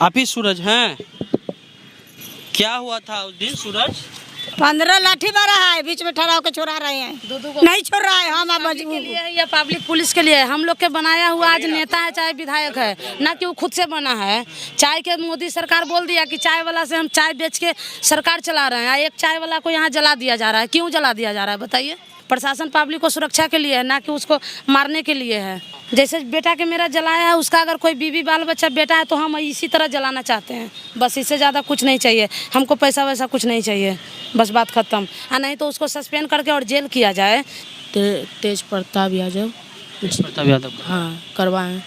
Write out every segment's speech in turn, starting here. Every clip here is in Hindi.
आप ही सूरज हैं? क्या हुआ था उस दिन सूरज? 15 लाठी मारा है, बीच में ठहराव के छोड़ा रहे हैं। नहीं छोड़ रहा है, हम के लिए है या पब्लिक पुलिस के लिए है? हम लोग के बनाया हुआ आज नेता है चाहे विधायक है, ना कि वो खुद से बना है। चाय के मोदी सरकार बोल दिया कि चाय वाला से हम चाय बेच के सरकार चला रहे हैं, एक चाय वाला को यहाँ जला दिया जा रहा है। क्यों जला दिया जा रहा है बताइए? प्रशासन पब्लिक को सुरक्षा के लिए है, ना कि उसको मारने के लिए है। जैसे बेटा के मेरा जलाया है, उसका अगर कोई बीवी बाल बच्चा बेटा है तो हम इसी तरह जलाना चाहते हैं। बस इससे ज़्यादा कुछ नहीं चाहिए हमको, पैसा वैसा कुछ नहीं चाहिए, बस बात ख़त्म। नहीं तो उसको सस्पेंड करके और जेल किया जाए। तेज प्रताप यादव। हाँ, करवाएं,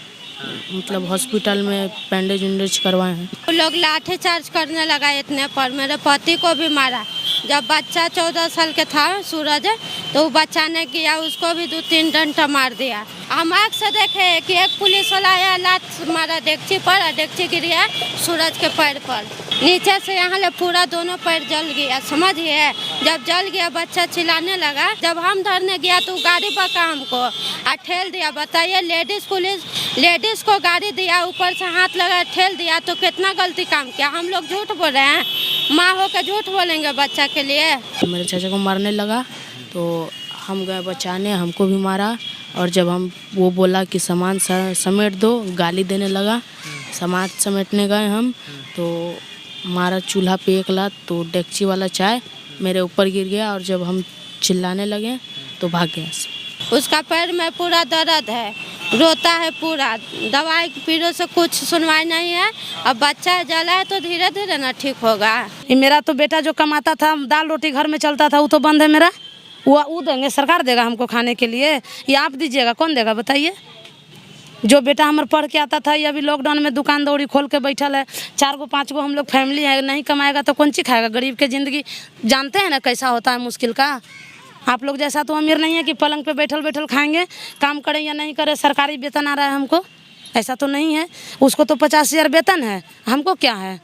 मतलब हॉस्पिटल में बैंडेज उंडेज करवाए हैं। लोग लाठी चार्ज करने लगा इतने पर मेरे पति को भी मारा। जब बच्चा 14 साल का था सूरज, तो वो बच्चा ने किया, उसको भी 2-3 डंडा मार दिया। हम आँख से देखे कि एक पुलिस वाला आया, लात मारा डेगची पर और डेगची गिरी है सूरज के पैर पर। नीचे से यहाँ ले पूरा दोनों पैर जल गया, समझिए। जब जल गया बच्चा चिल्लाने लगा। जब हम धरने गया तो गाड़ी पका हमको और ठेल दिया। बताइए, लेडीज़ को गाड़ी दिया, ऊपर से हाथ लगा ठेल दिया, तो कितना गलती काम किया। हम लोग झूठ बोल रहे हैं? माँ हो के झूठ बोलेंगे बच्चा के लिए? मेरे चाचा को मारने लगा तो हम गए बचाने, हमको भी मारा। और जब वो बोला कि सामान समेट दो, गाली देने लगा। सामान समेटने गए हम तो मारा चूल्हा पे एक लात, तो डेगची वाला चाय मेरे ऊपर गिर गया। और जब हम चिल्लाने लगे तो भाग गया। उसका पैर में पूरा दर्द है, रोता है पूरा। दवाई पीने से कुछ सुनवाई नहीं है। अब बच्चा जला है तो धीरे धीरे ना ठीक होगा। मेरा तो बेटा जो कमाता था, दाल रोटी घर में चलता था, वो तो बंद है मेरा। वो देंगे, सरकार देगा हमको खाने के लिए या आप दीजिएगा? कौन देगा बताइए? जो बेटा हमारे पढ़ के आता था, ये अभी लॉकडाउन में दुकान दौड़ी खोल के बैठल है। 4 गो 5 गो हम लोग फैमिली है, नहीं कमाएगा तो कौन चीज खाएगा? गरीब के ज़िंदगी जानते हैं ना कैसा होता है, मुश्किल का। आप लोग जैसा तो अमीर नहीं है कि पलंग पे बैठल बैठल खाएंगे, काम करें या नहीं करें, सरकारी वेतन आ रहा है हमको, ऐसा तो नहीं है। उसको तो 50,000 वेतन है, हमको क्या है।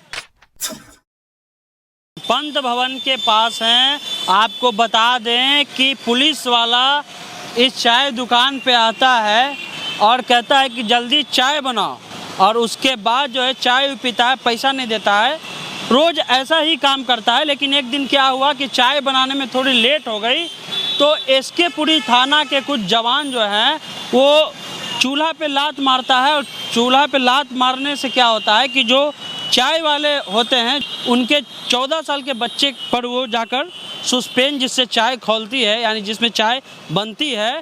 पंत भवन के पास हैं। आपको बता दें कि पुलिस वाला इस चाय दुकान पे आता है और कहता है कि जल्दी चाय बनाओ, और उसके बाद जो है चाय पीता है, पैसा नहीं देता है। रोज़ ऐसा ही काम करता है। लेकिन एक दिन क्या हुआ कि चाय बनाने में थोड़ी लेट हो गई, तो एसकेपुरी थाना के कुछ जवान जो हैं वो चूल्हा पे लात मारता है। और चूल्हा पे लात मारने से क्या होता है कि जो चाय वाले होते हैं उनके 14 साल के बच्चे पर वो जाकर सुस्पेन, जिससे चाय खौलती है, यानी जिसमें चाय बनती है,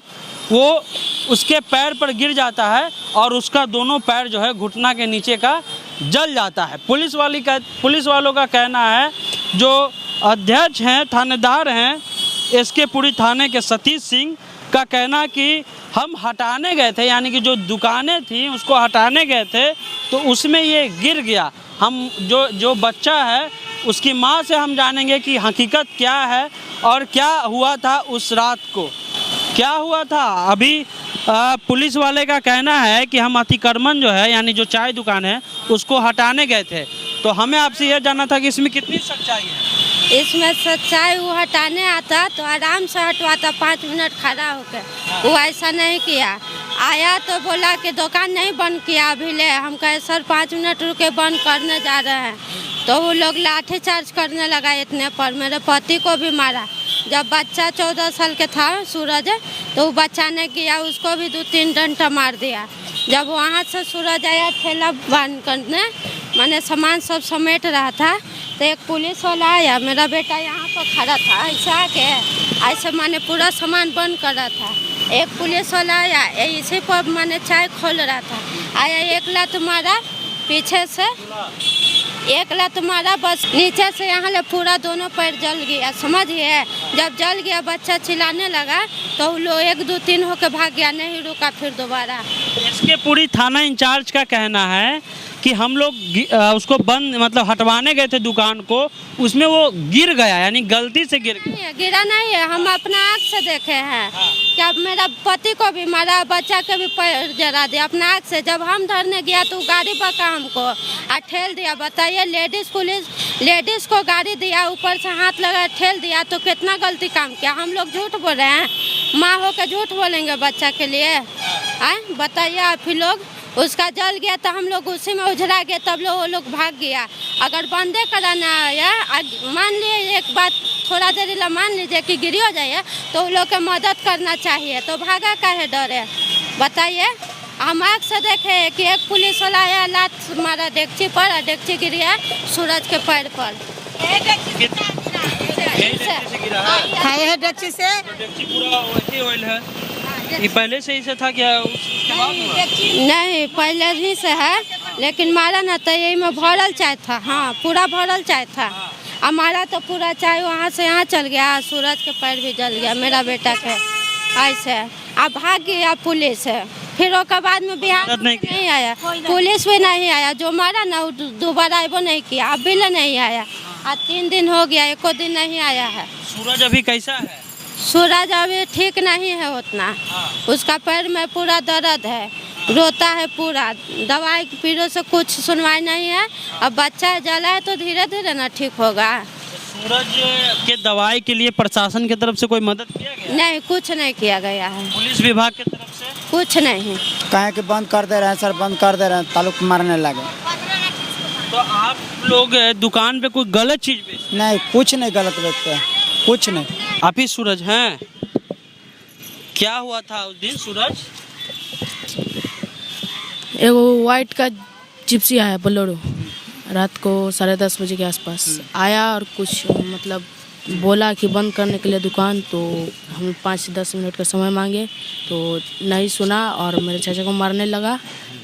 वो उसके पैर पर गिर जाता है और उसका दोनों पैर जो है घुटना के नीचे का जल जाता है। पुलिस वालों का कहना है, जो अध्यक्ष हैं, थानेदार हैं एसकेपुरी थाने के सतीश सिंह का कहना कि हम हटाने गए थे, यानी कि जो दुकानें थी उसको हटाने गए थे, तो उसमें ये गिर गया। हम जो बच्चा है उसकी माँ से हम जानेंगे कि हकीकत क्या है और क्या हुआ था उस रात को, क्या हुआ था। अभी पुलिस वाले का कहना है कि हम अतिक्रमण जो है, यानी जो चाय दुकान है, उसको हटाने गए थे। तो हमें आपसे यह जानना था कि इसमें कितनी सच्चाई है? इसमें सच्चाई, वो हटाने आता तो आराम से हटवाता, 5 मिनट खड़ा होकर। वो ऐसा नहीं किया। आया तो बोला कि दुकान नहीं बंद किया अभी ले। हम कहे सर 5 मिनट रुके, बंद करने जा रहे हैं। तो वो लोग लाठी चार्ज करने लगा इतने पर मेरे पति को भी मारा। जब बच्चा 14 साल का था सूरज, तो वो बच्चा ने किया, उसको भी 2-3 डंडा मार दिया। जब वहाँ से सूरज आया ठेला बंद करने, मैंने सामान सब समेट रहा था, तो एक पुलिस वाला आया। मेरा बेटा यहाँ पर खड़ा था, ऐसे आके ऐसे मैंने पूरा सामान बंद कर रहा था। एक पुलिस वाला आया, इसी पर मैंने चाय खोल रहा था, आया, एक लात मारा पीछे से, एक लात मारा, बस नीचे से यहाँ ले पूरा दोनों पैर जल गया, समझिए। जब जल गया बच्चा चिल्लाने लगा तो लोग 1-2-3 होकर भाग गया, नहीं रुका फिर दोबारा। एसकेपुरी थाना इंचार्ज का कहना है कि हम लोग उसको बंद, मतलब हटवाने गए थे दुकान को, उसमें वो गिर गया, यानी गलती से गिर गया। गिरा नहीं है, हम अपना आँख से देखे हैं। क्या मेरा पति को भी मारा, बच्चा के भी पैर जला दिया अपना आँख से। जब हम धरने गया तो गाड़ी पका हमको और ठेल दिया। बताइए, लेडीज़ को गाड़ी दिया, ऊपर से हाथ लगा ठेल दिया, तो कितना गलती काम किया। हम लोग झूठ बोल रहे हैं? माँ हो के झूठ बोलेंगे बच्चा के लिए? बताइए आप ही लोग। उसका जल गया तो हम लोग उसी में उजड़ा गया, तब वो लोग भाग गया। अगर बंदे कराना आया, मान लीजिए एक बात थोड़ा देर मान लीजिए कि गिरी हो जाए तो उन लोग को मदद करना चाहिए, तो भागा काहे डरे बताइए। हम आँख से देखे कि एक पुलिस वाला आया, लात मारा डेगची पर और डेगची गिरी है सूरज के पैर पर। खाए है डेगची से। डेगची पूरा वैसे ऑयल है, ये पहले से ही से था क्या? उसके बाद हुआ? नहीं, पहले ही से है, लेकिन मारा ना तो यही में भरल चाय था। हाँ, पूरा भरल चाय था। हमारा तो पूरा चाय वहाँ से यहाँ चल गया, सूरज के पैर भी जल गया मेरा बेटा के ऐसे। अब भाग गया पुलिस, फिर उसके बाद में बिहार नहीं आया, पुलिस भी नहीं आया। जो मारा ना वो दोबारा वो नहीं किया, अब भी नहीं आया। आज 3 दिन हो गया, एको दिन नहीं आया है। सूरज अभी कैसा है? सूरज अभी ठीक नहीं है उतना, उसका पैर में पूरा दर्द है, रोता है पूरा। दवाई पीने से कुछ सुनवाई नहीं है। अब बच्चा जला है तो धीरे धीरे ना ठीक होगा। सूरज के दवाई के लिए प्रशासन की तरफ से कोई मदद किया गया? नहीं, कुछ नहीं किया गया है, पुलिस विभाग की तरफ से कुछ नहीं। कहे कि बंद कर दे रहे हैं सर, बंद कर दे रहे हैं, ताल्लुक मारने लगे। तो आप लोग दुकान पे कोई गलत चीज बेचते? नहीं, कुछ नहीं गलत बेचते हैं, कुछ नहीं। आप ही सूरज हैं? क्या हुआ था उस दिन सूरज? एगो वाइट का जिप्सी आया बोलेरो, रात को 10:30 बजे के आसपास आया और कुछ मतलब बोला कि बंद करने के लिए दुकान। तो हम 5-10 मिनट का समय मांगे तो नहीं सुना और मेरे चाचा को मारने लगा।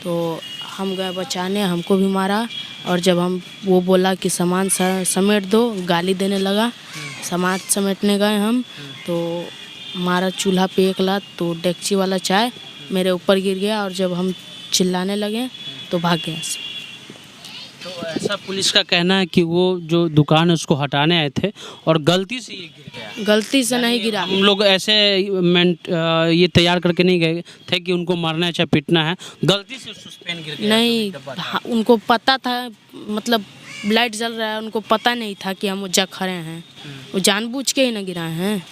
तो हम गए बचाने, हमको भी मारा। और जब हम वो बोला कि सामान समेट दो, गाली देने लगा। सामान समेटने गए हम तो मारा चूल्हा पे एक लात, तो डेगची वाला चाय मेरे ऊपर गिर गया। और जब हम चिल्लाने लगे तो भाग गया। तो ऐसा पुलिस का कहना है कि वो जो दुकान है उसको हटाने आए थे और गलती से ये गिर गया। गलती से नहीं गिरा। हम लोग ऐसे ये तैयार करके नहीं गए थे कि उनको मारना है चाहे पीटना है, गलती से सुस्पेन गिर गया। नहीं, उनको पता था, मतलब लाइट जल रहा है, उनको पता नहीं था कि हम जा खड़े हैं। वो जानबूझ के ही ना गिराए हैं।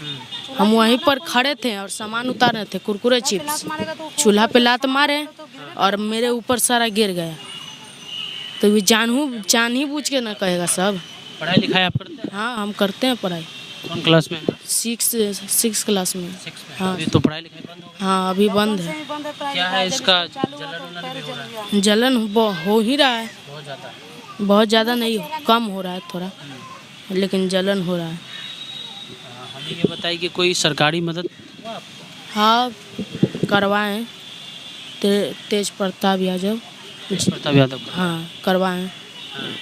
हम वहीं पर खड़े थे और सामान उतार रहे थे, कुरकुरे चिप्स। चूल्हा पे लात मारे और मेरे ऊपर सारा गिर गया। तो ये जान ही बूझ के ना कहेगा सब। पढ़ाई लिखाई आप करते हैं? हाँ, हम करते हैं पढ़ाई। कौन क्लास में? 6 क्लास में। हाँ। अभी तो पढ़ाई लिखाई बंद हो गई? हाँ, अभी बंद है। क्या है इसका जलन भी हो रहा है? जलन हो ही रहा है, बहुत ज़्यादा। बहुत ज़्यादा नहीं, कम हो रहा है थोड़ा, लेकिन जलन हो रहा है। हमें ये बताइए कि कोई सरकारी मदद हुआ आपको? हाँ, करवाएं। तेज प्रताप यादव। प्रताप यादव का? हाँ, करवाएं।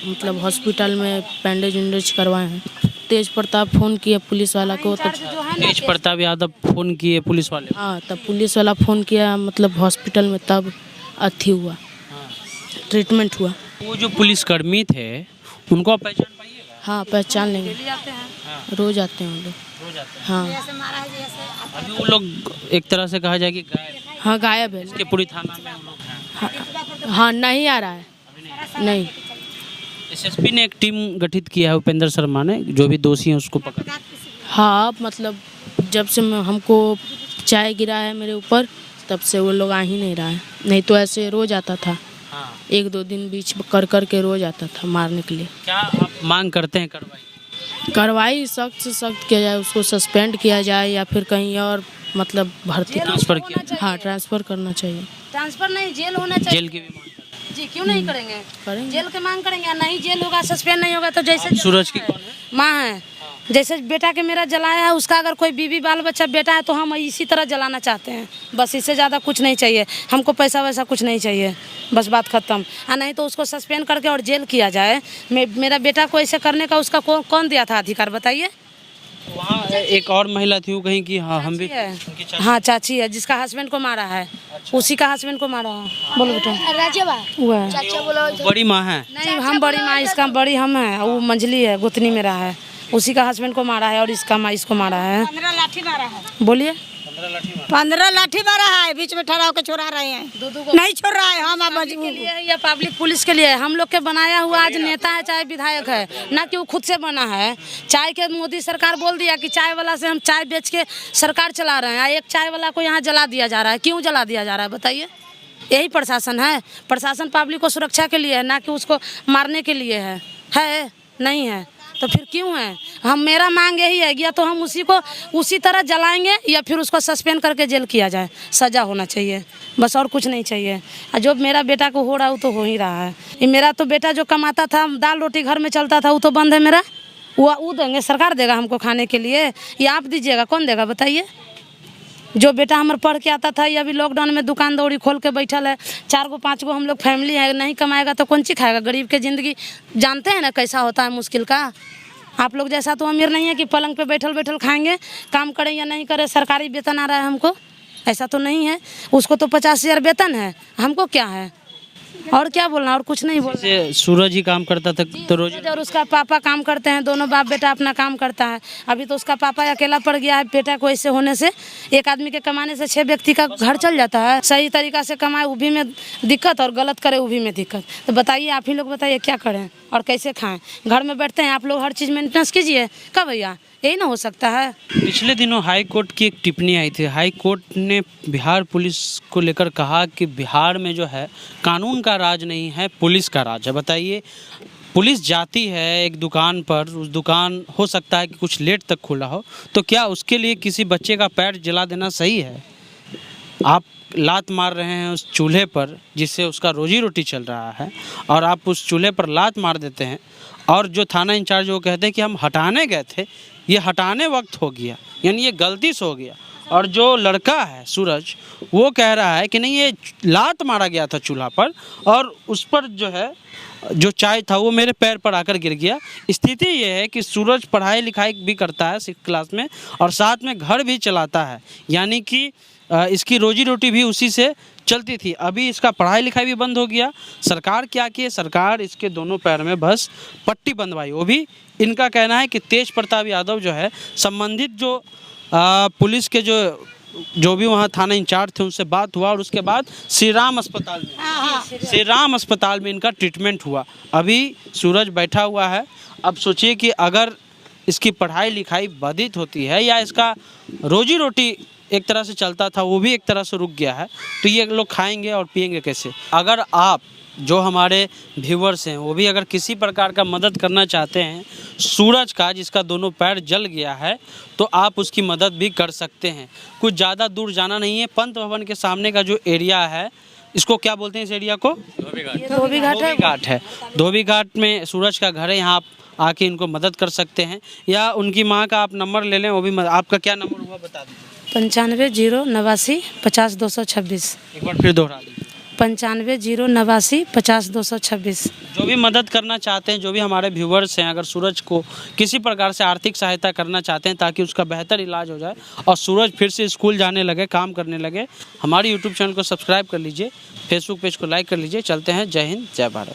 मतलब हॉस्पिटल में बैंडेज उंडेज करवाए हैं। तेज प्रताप फ़ोन किए पुलिस वाला को, तब तेज प्रताप यादव फ़ोन किए पुलिस वाले? हाँ, तब पुलिस वाला फ़ोन किया, मतलब हॉस्पिटल में तब अथी हुआ, ट्रीटमेंट हुआ। वो जो पुलिसकर्मी थे उनको आप पहचान पाइएगा? हाँ, पहचान लेंगे। रोज आते हैं वो लोग। रोज आते हैं। हाँ, अभी वो लोग एक तरह से कहा जाए कि गायब हैं। हाँ, गायब है। इसके पूरी थाना में वो लोग हैं। हाँ, नहीं आ रहा है, नहीं। एसएसपी ने एक टीम गठित किया है, उपेंद्र शर्मा ने, जो भी दोषी हैं उसको पकड़। हाँ, मतलब जब से हमको चाय गिरा है मेरे ऊपर, तब से वो लोग आ ही नहीं रहा है। नहीं तो ऐसे रोज आता था। हाँ। 1-2 दिन बीच कर के रोज आता था मारने के लिए। क्या आप मांग करते हैं कार्रवाई सख्त से सख्त किया जाए, उसको सस्पेंड किया जाए या फिर कहीं और मतलब भर्ती ट्रांसफर किया? हाँ, ट्रांसफ़र करना चाहिए। ट्रांसफर नहीं, जेल होना चाहिए। जेल की भी मांग करते जी, क्यों नहीं करेंगे? करेंगे। जेल की मांग करेंगे। नहीं जेल होगा, सस्पेंड नहीं होगा तो जैसे हैं। सूरज की कौन है? माँ है, जैसे बेटा के मेरा जलाया है, उसका अगर कोई बीवी बाल बच्चा बेटा है तो हम इसी तरह जलाना चाहते हैं। बस इससे ज़्यादा कुछ नहीं चाहिए हमको, पैसा वैसा कुछ नहीं चाहिए, बस बात ख़त्म। नहीं तो उसको सस्पेंड करके और जेल किया जाए। मेरा बेटा को ऐसे करने का उसका कौन दिया था अधिकार बताइए? वहाँ एक और महिला थी, वो कहीं कि हाँ हम भी उनकी चाची। हाँ, चाची है, जिसका हस्बैंड को मारा है। उसी का हस्बैंड को मारा है। बोलो बेटा। वो है। बड़ी माँ है? नहीं, हम बड़ी माँ, इसका बड़ी हम है, वो मंझली है, गुतनी मेरा है। उसी का हस्बैंड को मारा है और इसका माँ इसको मारा है। 15 लाठी मारा है। बोलिए। 15 लाठी मारा है, बीच में ठहरा के छोड़ा रहे हैं। नहीं छोड़ रहा है। हम के लिए है या पब्लिक पुलिस के लिए है? हम लोग के बनाया हुआ आज नेता है चाहे विधायक है, ना कि वो खुद से बना है। चाय के मोदी सरकार बोल दिया कि चाय वाला से हम चाय बेच के सरकार चला रहे हैं। एक चाय वाला को यहाँ जला दिया जा रहा है। क्यों जला दिया जा रहा है बताइए? यही प्रशासन है? प्रशासन पब्लिक को सुरक्षा के लिए है, ना कि उसको मारने के लिए है? नहीं है तो फिर क्यों है? हम मेरा मांग यही है, या तो हम उसी तरह जलाएंगे या फिर उसको सस्पेंड करके जेल किया जाए, सज़ा होना चाहिए, बस और कुछ नहीं चाहिए। और जो मेरा बेटा को हो रहा है वो तो हो ही रहा है। ये मेरा तो बेटा जो कमाता था, दाल रोटी घर में चलता था, वो तो बंद है मेरा। वो देंगे, सरकार देगा हमको खाने के लिए या आप दीजिएगा? कौन देगा बताइए? जो बेटा हमारे पढ़ के आता था, या अभी लॉकडाउन में दुकान दौड़ी खोल के बैठल है। 4 गो 5 गो हम लोग फैमिली है, नहीं कमाएगा तो कौन चीज खाएगा? गरीब के ज़िंदगी जानते हैं ना कैसा होता है, मुश्किल का। आप लोग जैसा तो अमीर नहीं है कि पलंग पे बैठल खाएंगे, काम करें या नहीं करें, सरकारी वेतन आ रहा है हमको, ऐसा तो नहीं है। उसको तो 50,000 वेतन है, हमको क्या है? और क्या बोलना, और कुछ नहीं बोलना। सूरज ही काम करता था तो रोज, और उसका पापा काम करते हैं, दोनों बाप बेटा अपना काम करता है। अभी तो उसका पापा अकेला पड़ गया है, बेटा को ऐसे होने से। एक आदमी के कमाने से 6 व्यक्ति का घर चल जाता है। सही तरीका से कमाए वो भी में दिक्कत, और गलत करे वो भी में दिक्कत। तो बताइए, आप ही लोग बताइए क्या करें और कैसे खाएं? घर में बैठते हैं आप लोग, हर चीज़ मेंटेनेंस कीजिए। कब भैया, यही ना हो सकता है? पिछले दिनों हाई कोर्ट की एक टिप्पणी आई थी। हाई कोर्ट ने बिहार पुलिस को लेकर कहा कि बिहार में जो है कानून का राज नहीं है, पुलिस का राज है। बताइए, पुलिस जाती है एक दुकान पर, उस दुकान हो सकता है कि कुछ लेट तक खुला हो, तो क्या उसके लिए किसी बच्चे का पैर जला देना सही है? आप लात मार रहे हैं उस चूल्हे पर जिससे उसका रोजी रोटी चल रहा है, और आप उस चूल्हे पर लात मार देते हैं, और जो थाना इंचार्ज वो कहते हैं कि हम हटाने गए थे, ये हटाने वक्त हो गया, यानी ये गलती से हो गया। और जो लड़का है सूरज, वो कह रहा है कि नहीं, ये लात मारा गया था चूल्हा पर, और उस पर जो है जो चाय था वो मेरे पैर पर आकर गिर गया। स्थिति ये है कि सूरज पढ़ाई लिखाई भी करता है 6th क्लास में, और साथ में घर भी चलाता है, यानी कि इसकी रोजी रोटी भी उसी से चलती थी। अभी इसका पढ़ाई लिखाई भी बंद हो गया। सरकार क्या की? सरकार इसके दोनों पैर में बस पट्टी बंधवाई। वो भी इनका कहना है कि तेज प्रताप यादव जो है, संबंधित जो पुलिस के जो भी वहाँ थाना इंचार्ज थे उनसे बात हुआ, और उसके बाद श्री राम अस्पताल में इनका ट्रीटमेंट हुआ। अभी सूरज बैठा हुआ है। अब सोचिए कि अगर इसकी पढ़ाई लिखाई बाधित होती है, या इसका रोजी रोटी एक तरह से चलता था वो भी एक तरह से रुक गया है, तो ये लोग खाएंगे और पिएंगे कैसे? अगर आप जो हमारे व्यूवर्स हैं वो भी अगर किसी प्रकार का मदद करना चाहते हैं सूरज का, जिसका दोनों पैर जल गया है, तो आप उसकी मदद भी कर सकते हैं। कुछ ज़्यादा दूर जाना नहीं है। पंत भवन के सामने का जो एरिया है, इसको क्या बोलते हैं इस एरिया को? धोबी घाट है। धोबी घाट में सूरज का घर है, यहाँ आप आके इनको मदद कर सकते हैं, या उनकी माँ का आप नंबर ले लें, वो भी आपका क्या नंबर हुआ बता दीजिए। 95 089 50 226। एक बार फिर दोहरा दीजिए। 95 089 50 226। जो भी मदद करना चाहते हैं, जो भी हमारे व्यूवर्स हैं, अगर सूरज को किसी प्रकार से आर्थिक सहायता करना चाहते हैं ताकि उसका बेहतर इलाज हो जाए और सूरज फिर से स्कूल जाने लगे, काम करने लगे, हमारे यूट्यूब चैनल को सब्सक्राइब कर लीजिए, फेसबुक पेज को लाइक कर लीजिए। चलते हैं। जय हिंद, जय भारत।